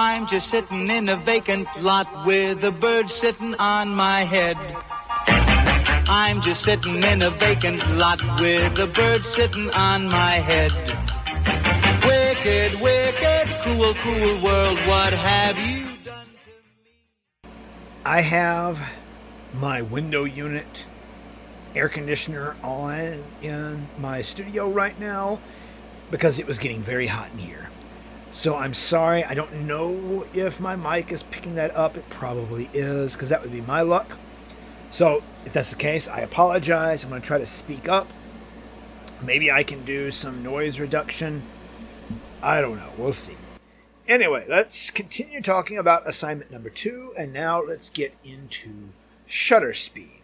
I'm just sitting in a vacant lot with a bird sitting on my head. I'm just sitting in a vacant lot with a bird sitting on my head. Wicked, wicked, cruel, cruel world, what have you done to me? I have my window unit air conditioner on in my studio right now because it was getting very hot in here. So I'm sorry, I don't know if my mic is picking that up. It probably is, because that would be my luck. So if that's the case, I apologize. I'm going to try to speak up. Maybe I can do some noise reduction. I don't know. We'll see. Anyway, let's continue talking about assignment number 2, and now let's get into shutter speed.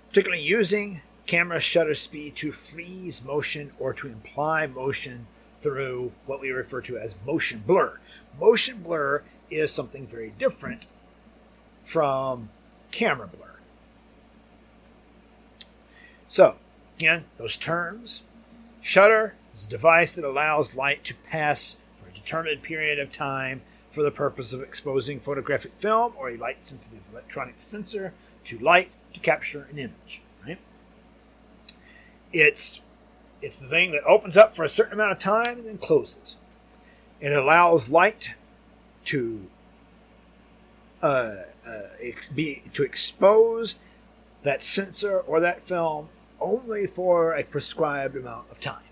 Particularly using camera shutter speed to freeze motion or to imply motion through what we refer to as motion blur. Motion blur is something very different from camera blur. So, again, those terms. Shutter is a device that allows light to pass for a determined period of time for the purpose of exposing photographic film or a light-sensitive electronic sensor to light to capture an image. Right? It's the thing that opens up for a certain amount of time and then closes. It allows light to expose that sensor or that film only for a prescribed amount of time.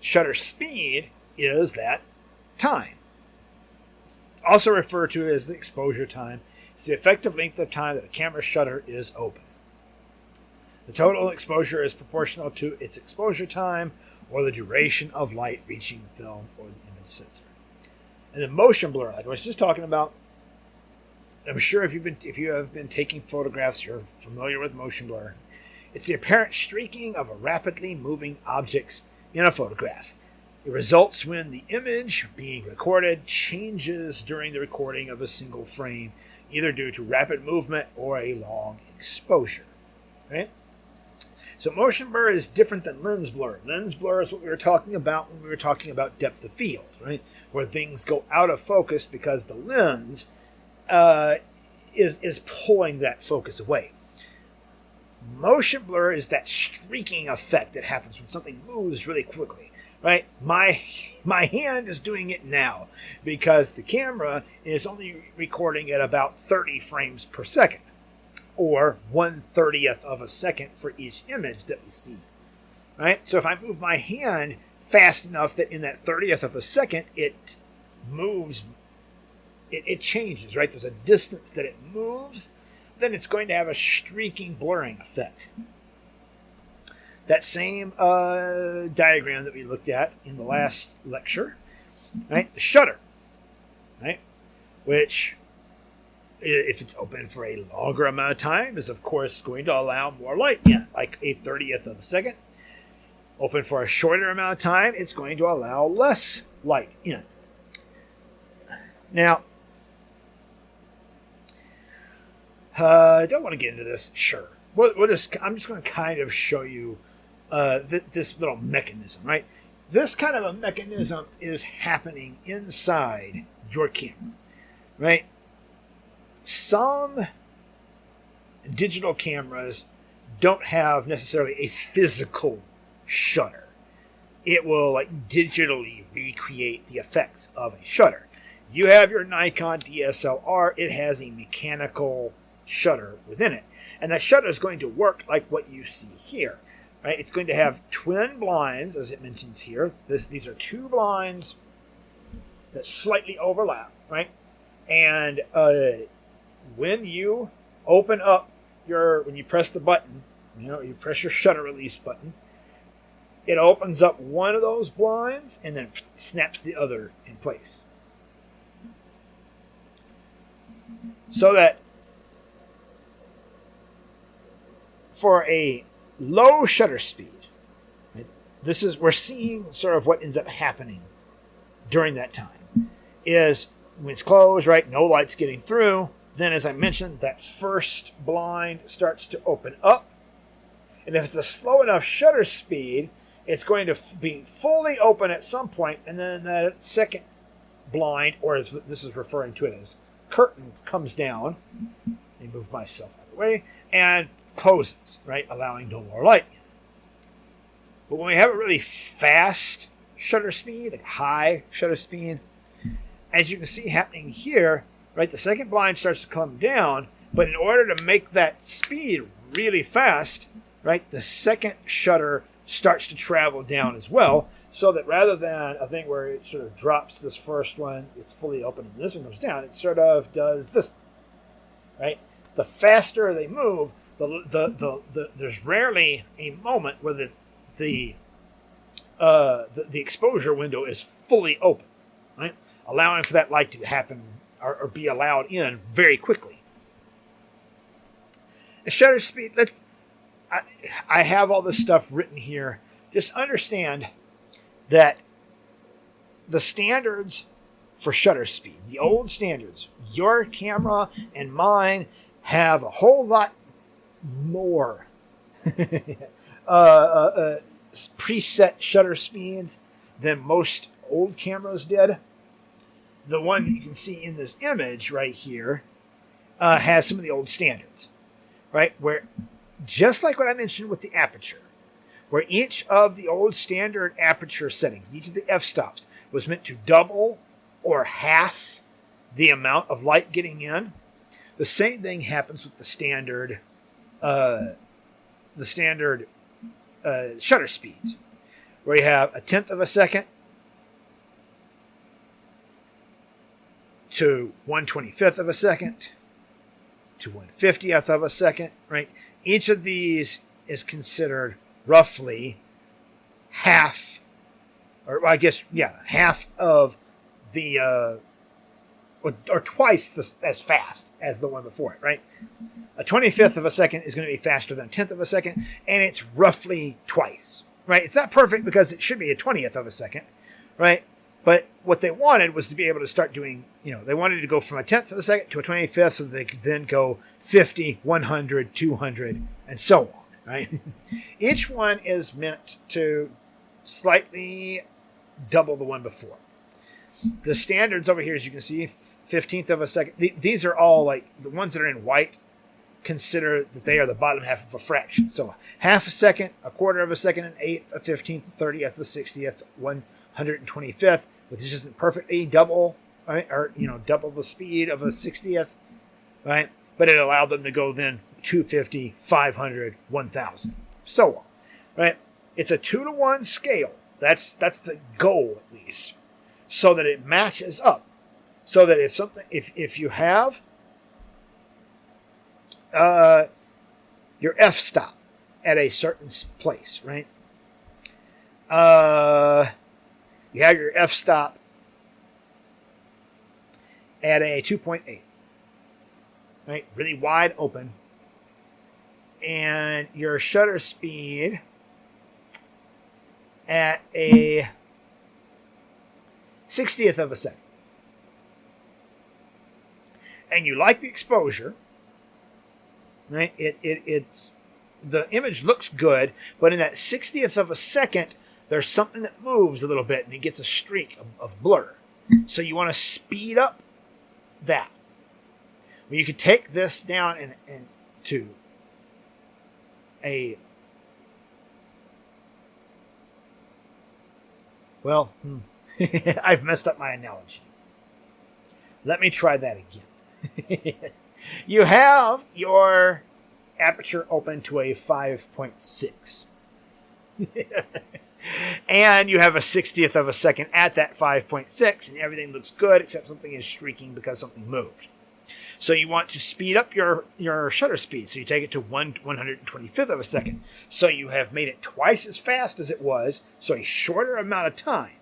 Shutter speed is that time. It's also referred to as the exposure time. It's the effective length of time that a camera shutter is open. The total exposure is proportional to its exposure time or the duration of light reaching the film or the image sensor. And the motion blur, like I was just talking about, I'm sure if you have been taking photographs, you're familiar with motion blur. It's the apparent streaking of a rapidly moving objects in a photograph. It results when the image being recorded changes during the recording of a single frame, either due to rapid movement or a long exposure. Right? So motion blur is different than lens blur. Lens blur is what we were talking about when we were talking about depth of field, right? Where things go out of focus because the lens is pulling that focus away. Motion blur is that streaking effect that happens when something moves really quickly, right? My hand is doing it now because the camera is only recording at about 30 frames per second, or 1/30th of a second for each image that we see, right? So if I move my hand fast enough that in that 30th of a second it moves, it changes, right? There's a distance that it moves, then it's going to have a streaking blurring effect. That same diagram that we looked at in the last lecture, right? The shutter, right? Which, if it's open for a longer amount of time, is of course going to allow more light in, like a 30th of a second. Open for a shorter amount of time, it's going to allow less light in. Now, I don't want to get into this. Sure. I'm just going to kind of show you this little mechanism, right? This kind of a mechanism is happening inside your camera, right? Some digital cameras don't have necessarily a physical shutter. It will digitally recreate the effects of a shutter. You have your Nikon DSLR, it has a mechanical shutter within it. And that shutter is going to work like what you see here. Right? It's going to have twin blinds, as it mentions here. These are two blinds that slightly overlap, right? And when you open up when you press the button, you press your shutter release button, it opens up one of those blinds and then snaps the other in place. So that for a low shutter speed, right, we're seeing sort of what ends up happening during that time. Is when it's closed, right, no light's getting through. Then, as I mentioned, that first blind starts to open up. And if it's a slow enough shutter speed, it's going to be fully open at some point, and then that second blind, or as this is referring to it as curtain, comes down. Let me move myself out of the way, and closes, right, allowing no more light in. But when we have a really fast shutter speed, like high shutter speed, as you can see happening here, right, the second blind starts to come down, but in order to make that speed really fast, right, the second shutter starts to travel down as well, so that rather than a thing where it sort of drops this first one, it's fully open, and this one comes down, it sort of does this, right? The faster they move, there's rarely a moment where the exposure window is fully open, right? Allowing for that light to happen or be allowed in very quickly. The shutter speed, I have all this stuff written here. Just understand that the standards for shutter speed, the old standards, your camera and mine have a whole lot more preset shutter speeds than most old cameras did. The one that you can see in this image right here has some of the old standards, right? Where, just like what I mentioned with the aperture, where each of the old standard aperture settings, each of the f-stops, was meant to double or half the amount of light getting in, the same thing happens with the standard shutter speeds, where you have 1/10 of a second to 1/25 of a second to 1/50th of a second, right? Each of these is considered roughly half, or I guess, half of the, or twice as fast as the one before it, right? A 1/25th of a second is going to be faster than a 1/10 of a second, and it's roughly twice, right? It's not perfect because it should be a 20th of a second, right? But what they wanted was to be able to start doing, they wanted to go from a 1/10 of a second to a 1/25th, so they could then go 50, 100, 200, and so on, right? Each one is meant to slightly double the one before. The standards over here, as you can see, 15th of a second. These are all, like, the ones that are in white consider that they are the bottom half of a fraction. So half a second, a quarter of a second, an eighth, a 15th, a 30th, a 60th, 125th, which isn't perfectly double, right? Or, double the speed of a 60th, right? But it allowed them to go then 250, 500, 1,000, so on, right? It's a 2-to-1 scale. That's the goal, at least, so that it matches up. So that if you have your f-stop at a certain place, right? You have your f-stop at a 2.8, right? Really wide open. And your shutter speed at a 60th of a second. And you like the exposure, right? It's the image looks good, but in that 60th of a second, there's something that moves a little bit and it gets a streak of blur. So you want to speed up that. Well, you could take this down and to a, well, I've messed up my analogy. Let me try that again. You have your aperture open to a 5.6. And you have a 60th of a second at that 5.6, and everything looks good except something is streaking because something moved. So you want to speed up your shutter speed. So you take it to 125th of a second. So you have made it twice as fast as it was, so a shorter amount of time.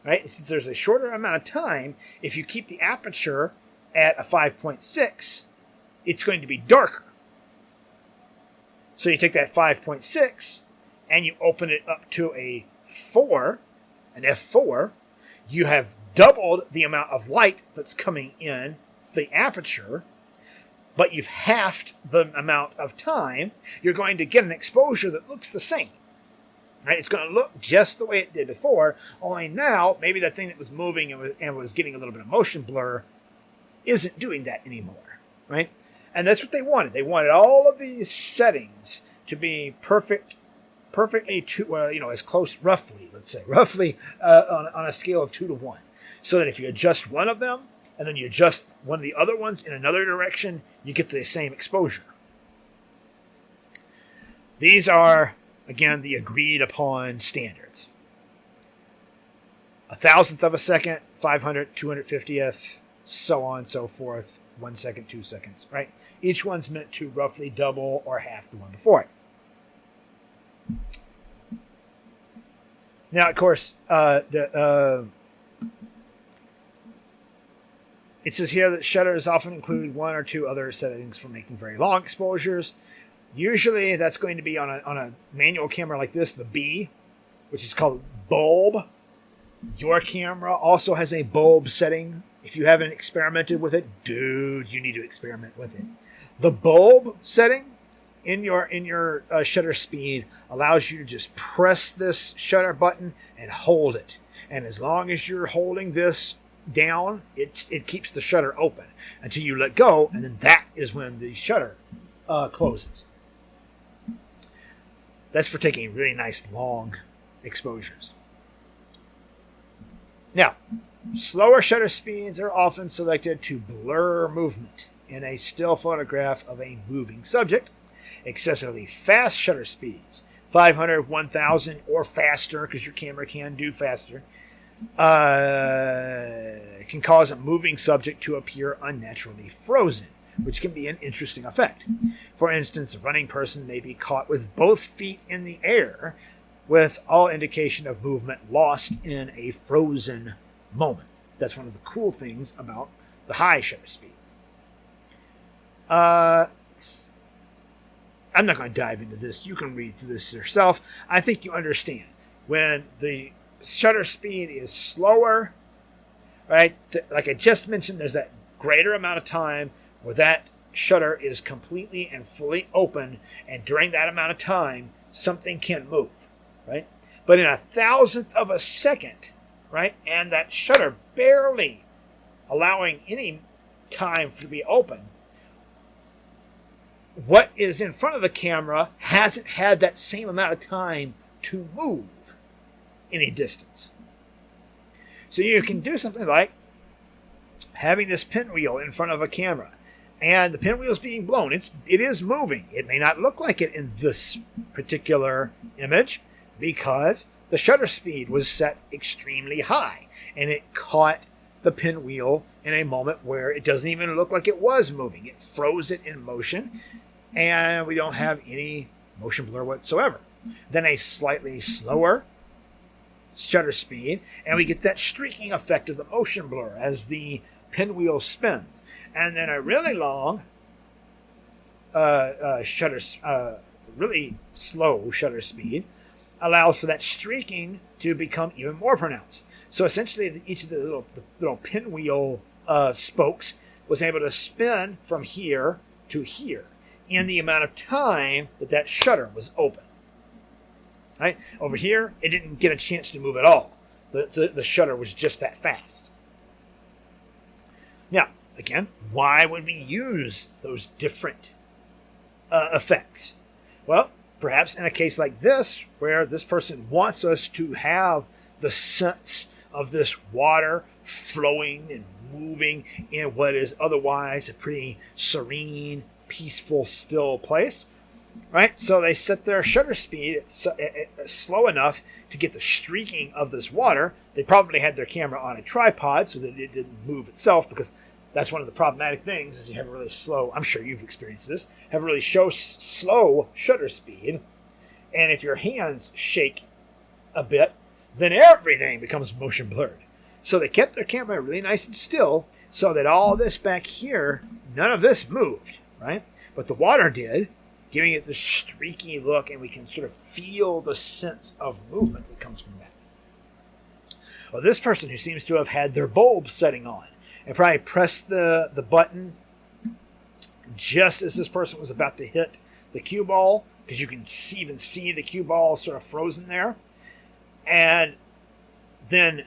Right? And since there's a shorter amount of time, if you keep the aperture at a 5.6, it's going to be darker. So you take that 5.6 and you open it up to a 4, an f4. You have doubled the amount of light that's coming in the aperture, but you've halved the amount of time. You're going to get an exposure that looks the same. Right? It's going to look just the way it did before, only now maybe that thing that was moving and was getting a little bit of motion blur isn't doing that anymore, right? And that's what they wanted. They wanted all of these settings to be perfectly as close, roughly on a scale of 2 to 1, so that if you adjust one of them and then you adjust one of the other ones in another direction, you get the same exposure. These are, again, the agreed upon standards. 1,000th of a second, 500, 250th, so on and so forth, 1 second, 2 seconds, right? Each one's meant to roughly double or half the one before it. Now, of course, it says here that shutters often include 1 or 2 other settings for making very long exposures. Usually that's going to be on a manual camera like this, the B, which is called bulb. Your camera also has a bulb setting. If you haven't experimented with it, dude, you need to experiment with it. The bulb setting in your shutter speed allows you to just press this shutter button and hold it. And as long as you're holding this down, it keeps the shutter open until you let go, and then that is when the shutter closes. That's for taking really nice long exposures. Now, slower shutter speeds are often selected to blur movement in a still photograph of a moving subject. Excessively fast shutter speeds, 500, 1000, or faster, because your camera can do faster, can cause a moving subject to appear unnaturally frozen, which can be an interesting effect. For instance, a running person may be caught with both feet in the air, with all indication of movement lost in a frozen moment. That's one of the cool things about the high shutter speeds. I'm not going to dive into this. You can read through this yourself. I think you understand. When the shutter speed is slower, right, like I just mentioned, there's that greater amount of time where that shutter is completely and fully open, and during that amount of time, something can move, right? But in 1,000th of a second, right, and that shutter barely allowing any time to be open, what is in front of the camera hasn't had that same amount of time to move any distance. So you can do something like having this pinwheel in front of a camera, and the pinwheel is being blown. It is moving. It may not look like it in this particular image because the shutter speed was set extremely high, and it caught the pinwheel in a moment where it doesn't even look like it was moving. It froze it in motion, and we don't have any motion blur whatsoever. Then a slightly slower shutter speed, and we get that streaking effect of the motion blur as the pinwheel spins. And then a really long really slow shutter speed allows for that streaking to become even more pronounced. So essentially, each of the little pinwheel spokes was able to spin from here to here in the amount of time that shutter was open. Right? Over here, it didn't get a chance to move at all. The shutter was just that fast. Now, again, why would we use those different effects? Well, perhaps in a case like this, where this person wants us to have the sense of this water flowing and moving in what is otherwise a pretty serene, peaceful, still place, right? So they set their shutter speed slow enough to get the streaking of this water. They probably had their camera on a tripod so that it didn't move itself, because that's one of the problematic things is you have a really slow, I'm sure you've experienced this, have a really slow shutter speed, and if your hands shake a bit, then everything becomes motion blurred. So they kept their camera really nice and still so that all this back here, none of this moved, right? But the water did, giving it this streaky look, and we can sort of feel the sense of movement that comes from that. Well, this person who seems to have had their bulb setting on and probably pressed the button just as this person was about to hit the cue ball because you can even see the cue ball sort of frozen there, and then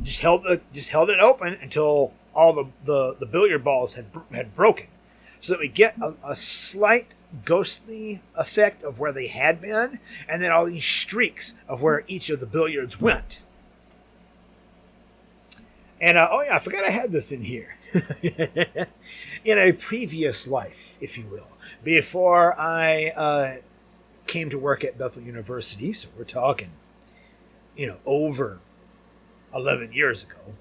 just held it open until all the billiard balls had broken, so that we get a slight ghostly effect of where they had been, and then all these streaks of where each of the billiards went. And I forgot I had this in here. In a previous life, if you will, before I came to work at Bethel University, so we're talking, over 11 years ago,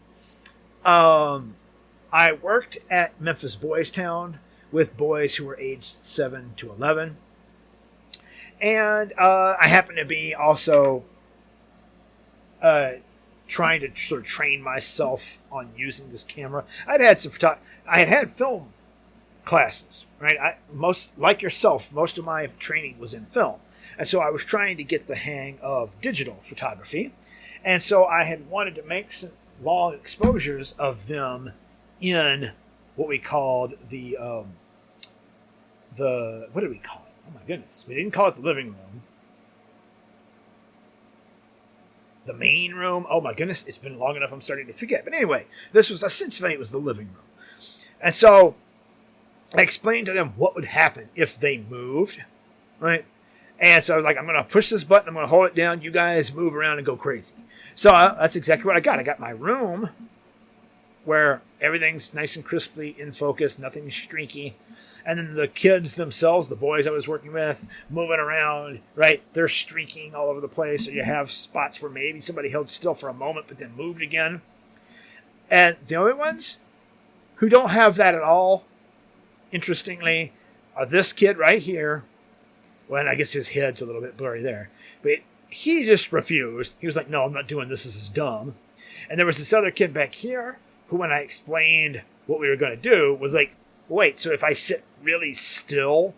I worked at Memphis Boys Town with boys who were aged 7 to 11. And I happened to be also trying to sort of train myself on using this camera. I had had film classes, right? Like yourself, most of my training was in film. And so I was trying to get the hang of digital photography. And so I had wanted to make some long exposures of them in what we called the what did we call it? Oh my goodness. We didn't call it the living room. The main room. Oh my goodness. It's been long enough I'm starting to forget. But anyway, this was essentially, it was the living room. And so I explained to them what would happen if they moved, right? And so I was like, I'm going to push this button. I'm going to hold it down. You guys move around and go crazy. So that's exactly what I got. I got my room where everything's nice and crisply in focus, nothing's streaky. And then the kids themselves, the boys I was working with, moving around, right? They're streaking all over the place. So you have spots where maybe somebody held still for a moment, but then moved again. And the only ones who don't have that at all, interestingly, are this kid right here. Well, I guess his head's a little bit blurry there. But he just refused. He was like, no, I'm not doing this. This is dumb. And there was this other kid back here who, when I explained what we were going to do, was like, wait, so if I sit really still,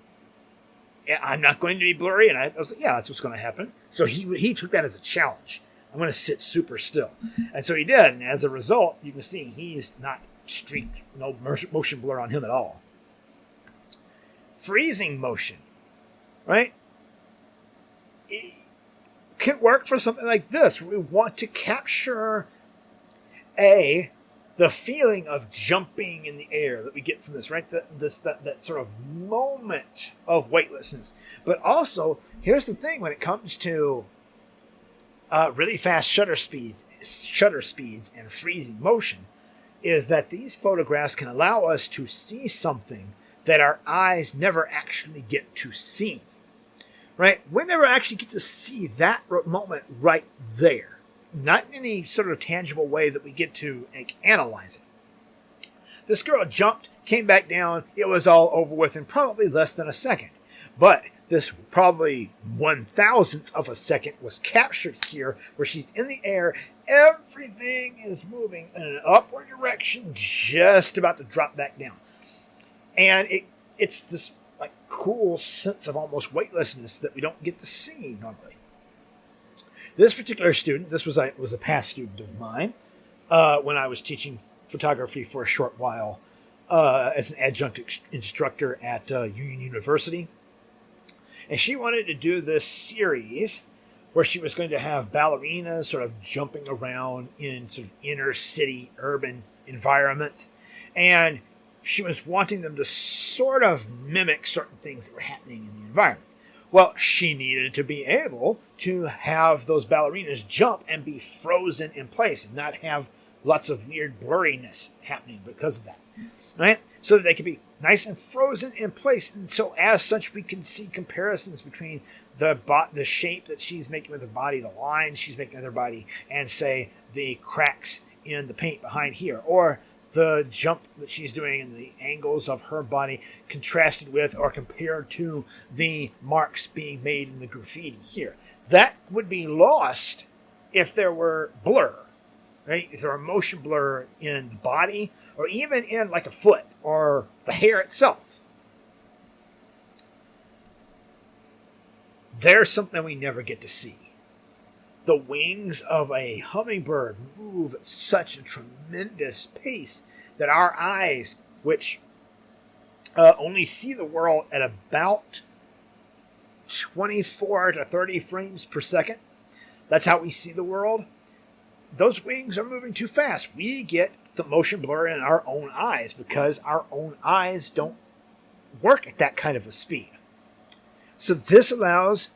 I'm not going to be blurry? And I was like, yeah, that's what's going to happen. So he took that as a challenge. I'm going to sit super still. And so he did. And as a result, you can see he's not streaked, no motion blur on him at all. Freezing motion, right? It can work for something like this. We want to capture the feeling of jumping in the air that we get from this, right? That sort of moment of weightlessness. But also, here's the thing when it comes to really fast shutter speeds and freezing motion, is that these photographs can allow us to see something that our eyes never actually get to see, right? We never actually get to see that moment right there. Not in any sort of tangible way that we get to analyze it. This girl jumped, came back down. It was all over with in probably less than a second. But this probably 1,000th of a second was captured here, where she's in the air. Everything is moving in an upward direction, just about to drop back down. And it's this like cool sense of almost weightlessness that we don't get to see normally. This particular student, this was a past student of mine, when I was teaching photography for a short while as an adjunct instructor at Union University. And she wanted to do this series where she was going to have ballerinas sort of jumping around in sort of inner city urban environment. And she was wanting them to sort of mimic certain things that were happening in the environment. Well, she needed to be able to have those ballerinas jump and be frozen in place and not have lots of weird blurriness happening because of that, right? So that they could be nice and frozen in place. And so as such, we can see comparisons between the shape that she's making with her body, the lines she's making with her body, and say the cracks in the paint behind here, or the jump that she's doing and the angles of her body contrasted with or compared to the marks being made in the graffiti here. That would be lost if there were blur, right? If there were motion blur in the body or even in like a foot or the hair itself. There's something we never get to see. The wings of a hummingbird move at such a tremendous pace that our eyes, which only see the world at about 24 to 30 frames per second. That's how we see the world. Those wings are moving too fast. We get the motion blur in our own eyes because our own eyes don't work at that kind of a speed. So this allows,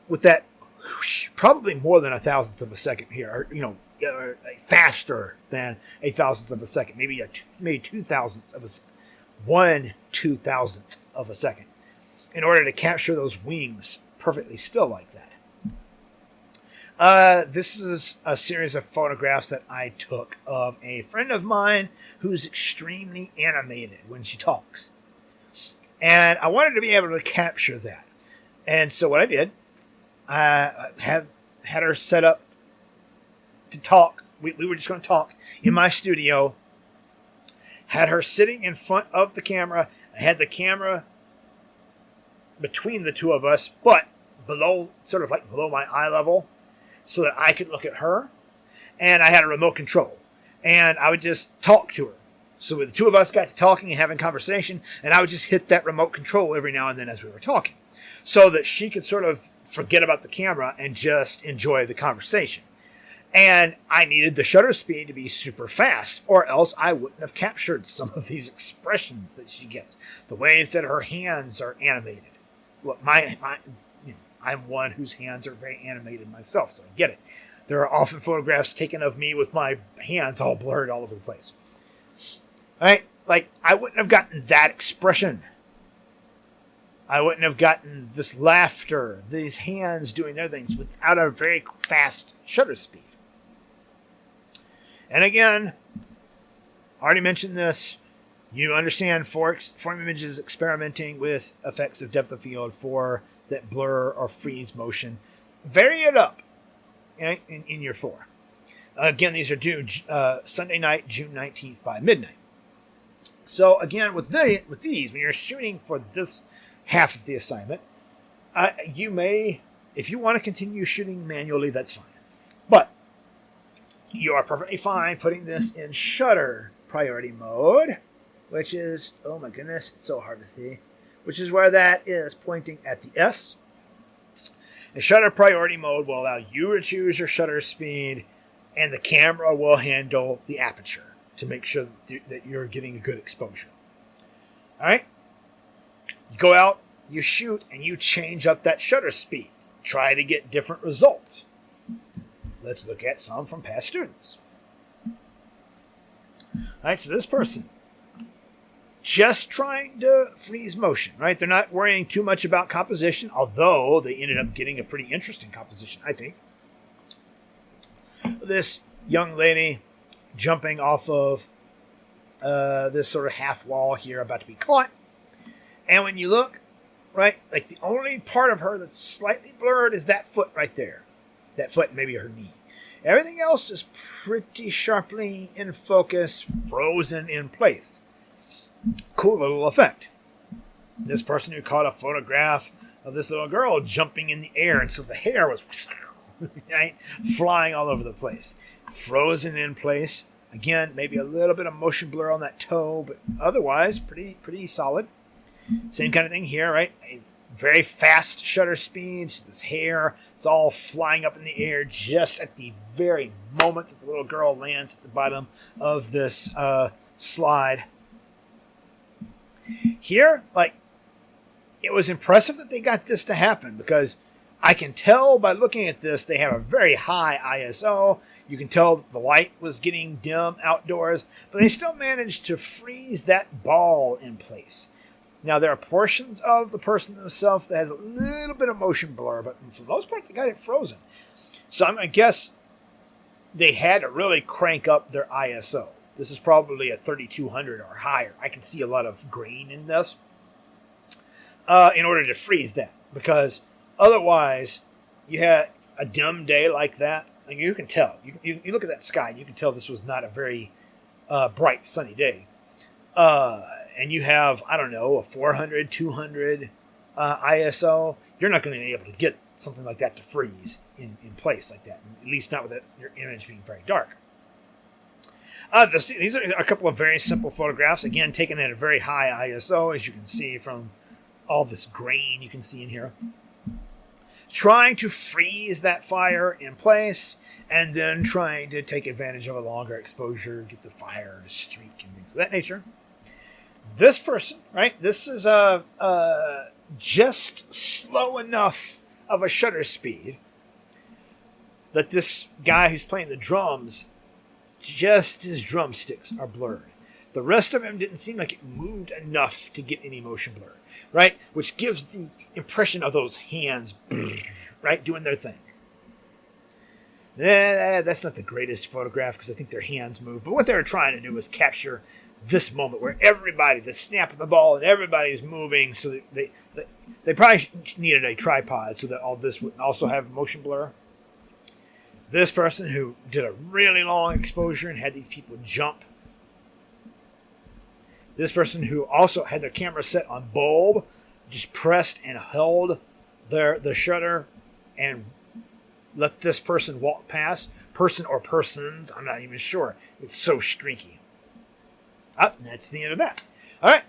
with that whoosh, probably more than 1,000th of a second here, or, faster than 1,000th of a second, maybe 2,000ths of a second, 1/2,000th of a second, in order to capture those wings perfectly still like that. This is a series of photographs that I took of a friend of mine who's extremely animated when she talks. And I wanted to be able to capture that. And so what I did, I had her set up to talk. We were just going to talk in my studio. Had her sitting in front of the camera. I had the camera between the two of us, but below, sort of like below my eye level, so that I could look at her. And I had a remote control. And I would just talk to her. So the two of us got to talking and having conversation, and I would just hit that remote control every now and then as we were talking, so that she could sort of forget about the camera and just enjoy the conversation. And I needed the shutter speed to be super fast, or else I wouldn't have captured some of these expressions that she gets. The ways that her hands are animated. Well, I'm one whose hands are very animated myself, so I get it. There are often photographs taken of me with my hands all blurred all over the place. All right? Like, I wouldn't have gotten that expression. I wouldn't have gotten this laughter, these hands doing their things without a very fast shutter speed. And again, I already mentioned this. You understand Form Images experimenting with effects of depth of field for that blur or freeze motion. Vary it up in year 4. Again, these are due Sunday night, June 19th by midnight. So again, with these, when you're shooting for this half of the assignment, you may, if you want to continue shooting manually, that's fine. But you are perfectly fine putting this in shutter priority mode, which is, oh my goodness, it's so hard to see, which is where that is pointing at the S. The shutter priority mode will allow you to choose your shutter speed, and the camera will handle the aperture to make sure that you're getting a good exposure. All right? You go out, you shoot, and you change up that shutter speed. Try to get different results. Let's look at some from past students. All right, so this person, just trying to freeze motion, right? They're not worrying too much about composition, although they ended up getting a pretty interesting composition, I think. This young lady jumping off of this sort of half wall here, about to be caught. And when you look, right, like the only part of her that's slightly blurred is that foot right there. That foot, maybe her knee. Everything else is pretty sharply in focus, frozen in place. Cool little effect. This person who caught a photograph of this little girl jumping in the air, and so the hair was right, flying all over the place. Frozen in place. Again, maybe a little bit of motion blur on that toe, but otherwise pretty solid. Same kind of thing here, right? A very fast shutter speed. This hair is all flying up in the air just at the very moment that the little girl lands at the bottom of this slide. Here, like, it was impressive that they got this to happen, because I can tell by looking at this they have a very high ISO. You can tell that the light was getting dim outdoors, but they still managed to freeze that ball in place. Now, there are portions of the person themselves that has a little bit of motion blur, but for the most part, they got it frozen. So I'm going to guess they had to really crank up their ISO. This is probably a 3200 or higher. I can see a lot of grain in this in order to freeze that, because otherwise, you had a dim day like that, and you can tell. You look at that sky, you can tell this was not a very bright, sunny day. And you have, I don't know, a 400, 200 ISO. You're not going to be able to get something like that to freeze in place like that, at least not with your image being very dark. These are a couple of very simple photographs, again, taken at a very high ISO, as you can see from all this grain you can see in here. trying to freeze that fire in place, and then trying to take advantage of a longer exposure, get the fire to streak and things of that nature. This person, right? This is just slow enough of a shutter speed that this guy who's playing the drums, just his drumsticks are blurred. The rest of him didn't seem like it moved enough to get any motion blur, right? Which gives the impression of those hands, right, doing their thing. That's not the greatest photograph because I think their hands move. But what they were trying to do was capture this moment where everybody, the snap of the ball, and everybody's moving. So they probably needed a tripod so that all this would also have motion blur. This person who did a really long exposure and had these people jump. This person who also had their camera set on bulb, just pressed and held the shutter and let this person walk past. Person or persons, I'm not even sure. It's so streaky. That's the end of that. All right,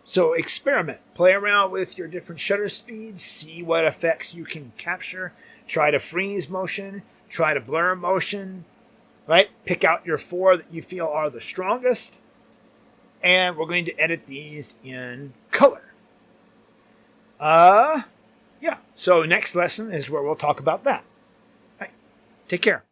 so experiment. Play around with your different shutter speeds. See what effects you can capture. Try to freeze motion. Try to blur motion. Right? Pick out your 4 that you feel are the strongest. And we're going to edit these in color. So next lesson is where we'll talk about that. All right. Take care.